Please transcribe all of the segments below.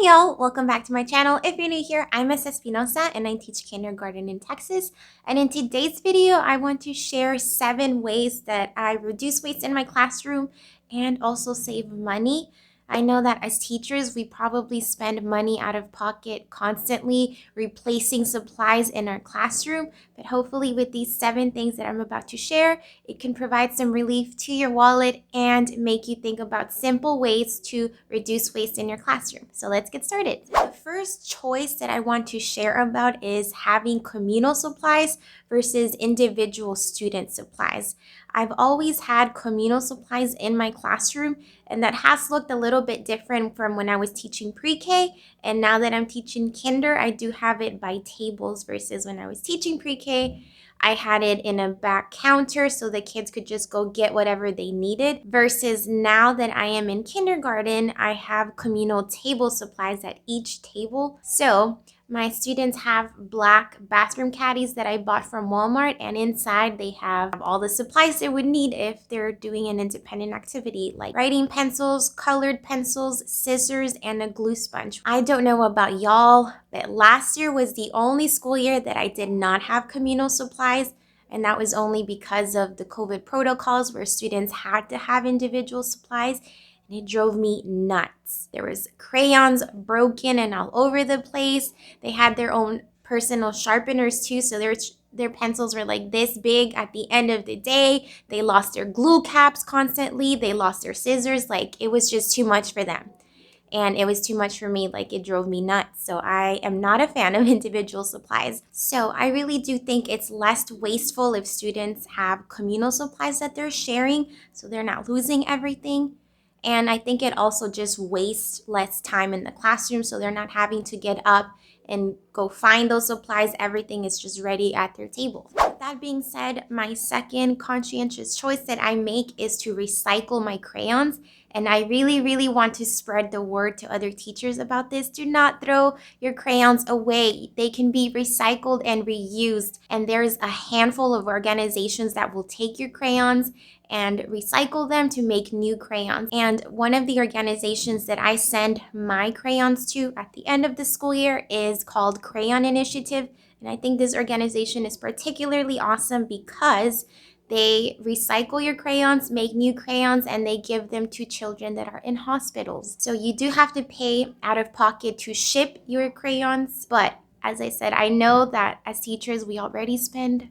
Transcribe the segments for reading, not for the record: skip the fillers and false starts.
Hi y'all, welcome back to my channel. If you're new here, I'm Miss Espinosa and I teach kindergarten in Texas. And in today's video, I want to share 7 ways that I reduce waste in my classroom and also save money. I know that as teachers, we probably spend money out of pocket constantly replacing supplies in our classroom, but hopefully with these 7 things that I'm about to share, it can provide some relief to your wallet and make you think about simple ways to reduce waste in your classroom. So let's get started. The first choice that I want to share about is having communal supplies versus individual student supplies. I've always had communal supplies in my classroom, and that has looked a little bit different from when I was teaching pre-K. And now that I'm teaching kinder, I do have it by tables versus when I was teaching pre-K. I had it in a back counter so the kids could just go get whatever they needed. Versus now that I am in kindergarten, I have communal table supplies at each table. So my students have black bathroom caddies that I bought from Walmart, and inside they have all the supplies they would need if they're doing an independent activity like writing pencils, colored pencils, scissors, and a glue sponge. I don't know about y'all, but last year was the only school year that I did not have communal supplies, and that was only because of the COVID protocols where students had to have individual supplies. And it drove me nuts. There was crayons broken and all over the place. They had their own personal sharpeners too, so their pencils were like this big at the end of the day. They lost their glue caps constantly. They lost their scissors. Like, it was just too much for them. And it was too much for me. Like, it drove me nuts. So I am not a fan of individual supplies. So I really do think it's less wasteful if students have communal supplies that they're sharing, so they're not losing everything. And I think it also just wastes less time in the classroom, so they're not having to get up and go find those supplies. Everything is just ready at their table. With that being said, my second conscientious choice that I make is to recycle my crayons. And I really want to spread the word to other teachers about this. Do not throw your crayons away. They can be recycled and reused. And there's a handful of organizations that will take your crayons and recycle them to make new crayons. And one of the organizations that I send my crayons to at the end of the school year is called Crayon Initiative. And I think this organization is particularly awesome because they recycle your crayons, make new crayons, and they give them to children that are in hospitals. So you do have to pay out of pocket to ship your crayons. But as I said, I know that as teachers, we already spend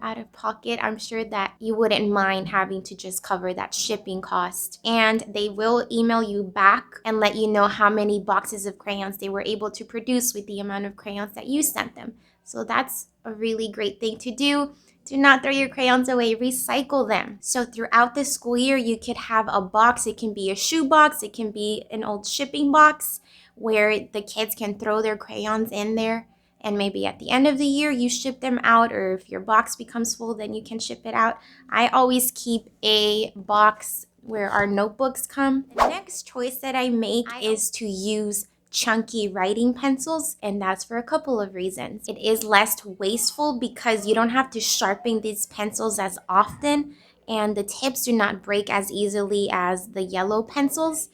out of pocket. I'm sure that you wouldn't mind having to just cover that shipping cost. And they will email you back and let you know how many boxes of crayons they were able to produce with the amount of crayons that you sent them. So that's a really great thing to do. Do not throw your crayons away, recycle them. So throughout the school year, you could have a box. It can be a shoe box, it can be an old shipping box where the kids can throw their crayons in there. And maybe at the end of the year, you ship them out, or if your box becomes full, then you can ship it out. I always keep a box where our notebooks come. The next choice that I make is to use chunky writing pencils, and that's for a couple of reasons. It is less wasteful because you don't have to sharpen these pencils as often, and the tips do not break as easily as the yellow pencils.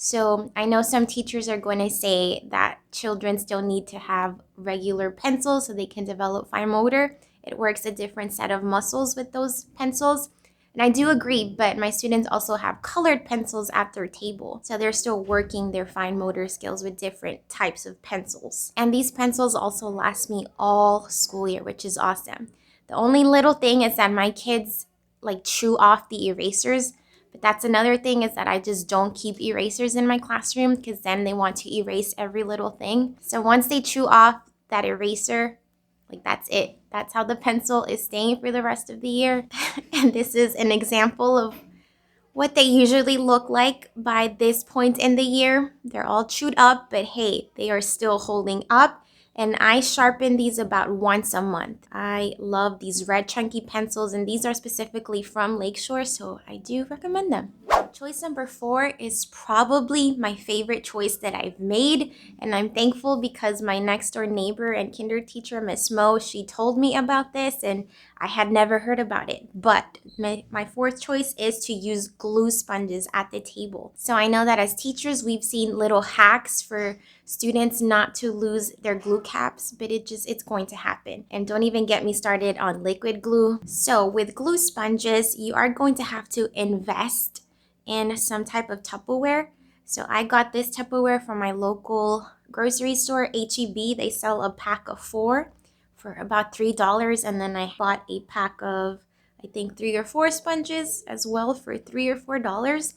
So I know some teachers are going to say that children still need to have regular pencils so they can develop fine motor. It works a different set of muscles with those pencils. And I do agree, but my students also have colored pencils at their table. So they're still working their fine motor skills with different types of pencils. And these pencils also last me all school year, which is awesome. The only little thing is that my kids chew off the erasers. But that's another thing, is that I just don't keep erasers in my classroom because then they want to erase every little thing. So once they chew off that eraser, that's it. That's how the pencil is staying for the rest of the year. And this is an example of what they usually look like by this point in the year. They're all chewed up, but hey, they are still holding up. And I sharpen these about once a month. I love these red chunky pencils, and these are specifically from Lakeshore, so I do recommend them. choice number 4 is probably my favorite choice that I've made, and I'm thankful because my next door neighbor and kinder teacher, Miss Mo, she told me about this and I had never heard about it. But my fourth choice is to use glue sponges at the table. So I know that as teachers, we've seen little hacks for students not to lose their glue caps, but it's going to happen. And don't even get me started on liquid glue. So with glue sponges, you are going to have to invest in some type of Tupperware. So I got this Tupperware from my local grocery store, HEB. They sell a pack of 4 for about $3, and then I bought a pack of, I think, 3 or 4 sponges as well for $3 or $4.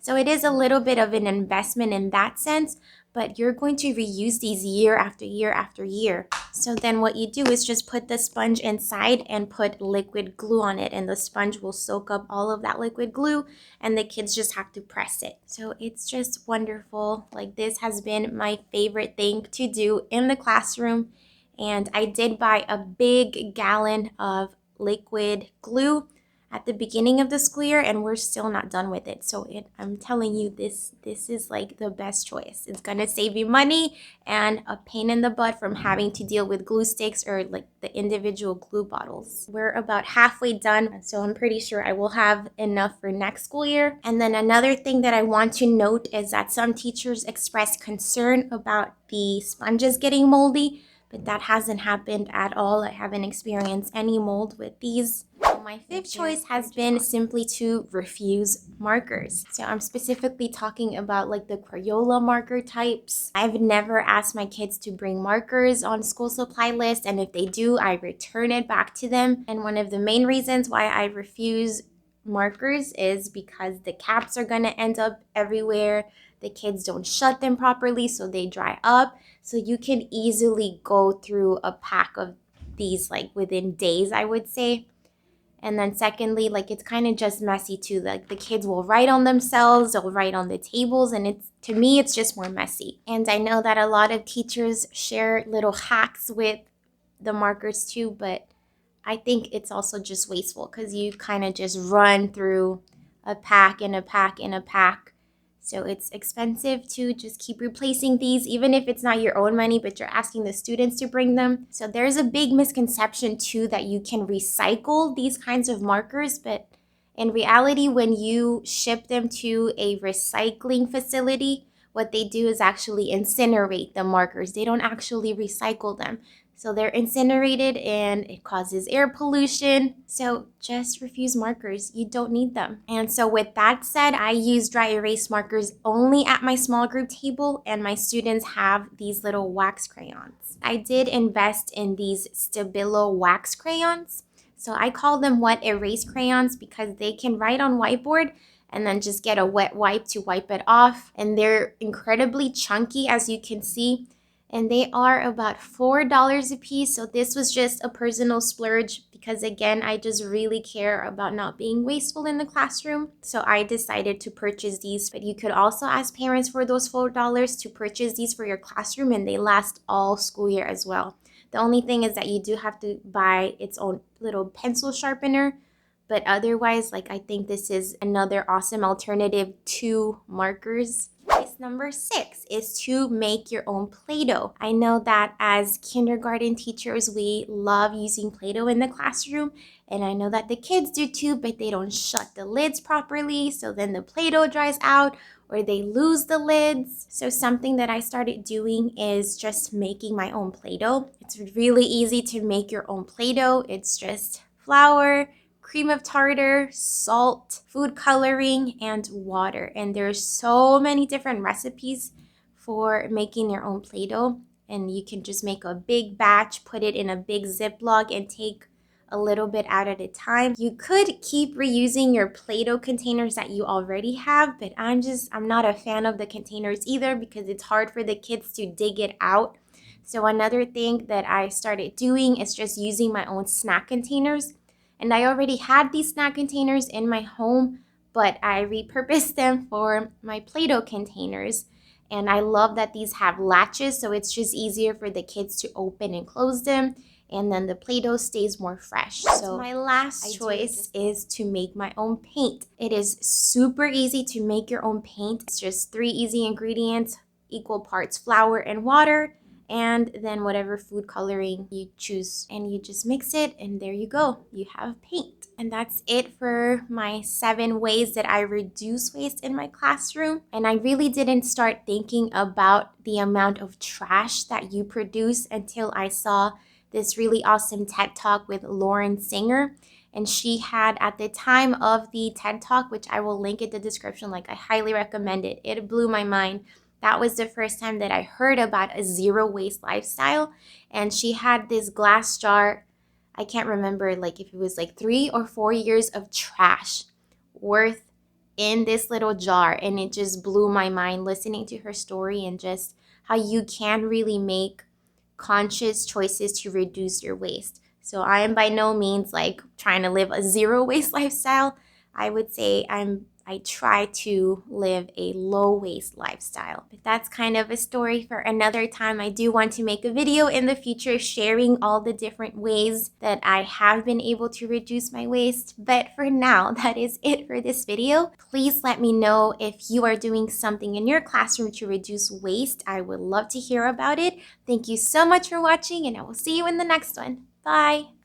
So it is a little bit of an investment in that sense, but you're going to reuse these year after year after year. So then what you do is just put the sponge inside and put liquid glue on it, and the sponge will soak up all of that liquid glue, and the kids just have to press it. So it's just wonderful. Like, this has been my favorite thing to do in the classroom. And I did buy a big gallon of liquid glue at the beginning of the school year, and we're still not done with it. So I'm telling you, this is like the best choice. It's gonna save you money and a pain in the butt from having to deal with glue sticks or like the individual glue bottles. We're about halfway done, so I'm pretty sure I will have enough for next school year. And then another thing that I want to note is that some teachers express concern about the sponges getting moldy, but that hasn't happened at all. I haven't experienced any mold with these. My fifth choice has been simply to refuse markers. So I'm specifically talking about like the Crayola marker types. I've never asked my kids to bring markers on school supply list, and if they do, I return it back to them. And one of the main reasons why I refuse markers is because the caps are gonna end up everywhere. The kids don't shut them properly, so they dry up. So you can easily go through a pack of these like within days, I would say. And then secondly, like, it's kind of just messy too. Like, the kids will write on themselves, they'll write on the tables, and to me, it's just more messy. And I know that a lot of teachers share little hacks with the markers too, but I think it's also just wasteful because you kind of just run through a pack and a pack and a pack. So it's expensive to just keep replacing these, even if it's not your own money, but you're asking the students to bring them. So there's a big misconception too that you can recycle these kinds of markers, but in reality, when you ship them to a recycling facility, what they do is actually incinerate the markers. They don't actually recycle them. So they're incinerated and it causes air pollution. So just refuse markers. You don't need them. And so with that said, I use dry erase markers only at my small group table, and my students have these little wax crayons. I did invest in these Stabilo wax crayons. So I call them wet erase crayons because they can write on whiteboard and then just get a wet wipe to wipe it off. And they're incredibly chunky, as you can see. And they are about $4 a piece. So this was just a personal splurge because, again, I just really care about not being wasteful in the classroom. So I decided to purchase these. But you could also ask parents for those $4 to purchase these for your classroom, and they last all school year as well. The only thing is that you do have to buy its own little pencil sharpener. But otherwise, like, I think this is another awesome alternative to markers. Choice number 6 is to make your own Play-Doh. I know that as kindergarten teachers, we love using Play-Doh in the classroom, and I know that the kids do too, but they don't shut the lids properly, so then the Play-Doh dries out or they lose the lids. So something that I started doing is just making my own Play-Doh. It's really easy to make your own Play-Doh. It's just flour, cream of tartar, salt, food coloring, and water. And there's so many different recipes for making your own Play-Doh. And you can just make a big batch, put it in a big Ziploc, and take a little bit out at a time. You could keep reusing your Play-Doh containers that you already have, but I'm not a fan of the containers either because it's hard for the kids to dig it out. So another thing that I started doing is just using my own snack containers. And I already had these snack containers in my home, but I repurposed them for my Play-Doh containers. And I love that these have latches, so it's just easier for the kids to open and close them. and then the Play-Doh stays more fresh. So my last choice is to make my own paint. It is super easy to make your own paint. It's just 3 easy ingredients, equal parts flour and water, and then whatever food coloring you choose, and you just mix it, and there you go, you have paint. And that's it for my 7 ways that I reduce waste in my classroom. And I really didn't start thinking about the amount of trash that you produce until I saw this really awesome TED Talk with Lauren Singer. And she had, at the time of the TED Talk, which I will link in the description, like I highly recommend it. It blew my mind. That was the first time that I heard about a zero waste lifestyle. And she had this glass jar. I can't remember like if it was like 3 or 4 years of trash worth in this little jar. And it just blew my mind listening to her story and just how you can really make conscious choices to reduce your waste. So I am by no means like trying to live a zero waste lifestyle. I would say I try to live a low waste lifestyle. But that's kind of a story for another time. I do want to make a video in the future sharing all the different ways that I have been able to reduce my waste. But for now, that is it for this video. Please let me know if you are doing something in your classroom to reduce waste. I would love to hear about it. Thank you so much for watching, and I will see you in the next one. Bye.